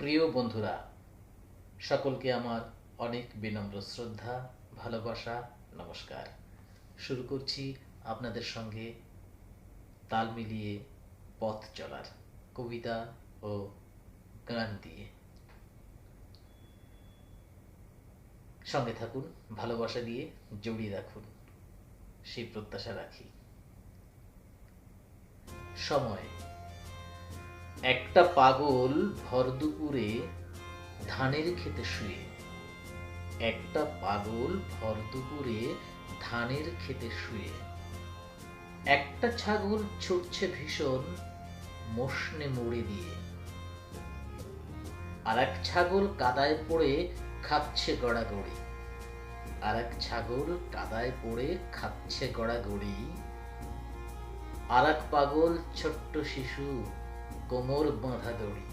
প্রিয় বন্ধুরা, সকলকে আমার অনেক বিনম্র শ্রদ্ধা, ভালোবাসা, নমস্কার। শুরু করছি আপনাদের সঙ্গে তাল মিলিয়ে পথ চলার কবিতা ও গান দিয়ে। সঙ্গে থাকুন, ভালোবাসা দিয়ে জড়িয়ে রাখুন, সেই প্রত্যাশা রাখি। সময়। একটা পাগল ভর দুপুরে ধানের খেতে শুয়ে, একটা পাগল ভর দুপুরে ধানের খেতে শুয়ে, একটা ছাগল ছুটছে ভীষণ মশনে মুড়ে দিয়ে, আর এক ছাগল কাদায় পড়ে খাচ্ছে গড়াগড়ি, আর এক ছাগল কাদায় পড়ে খাচ্ছে গড়াগড়ি, আর এক পাগল ছোট্ট শিশু কোমর বাঁধা দড়ি।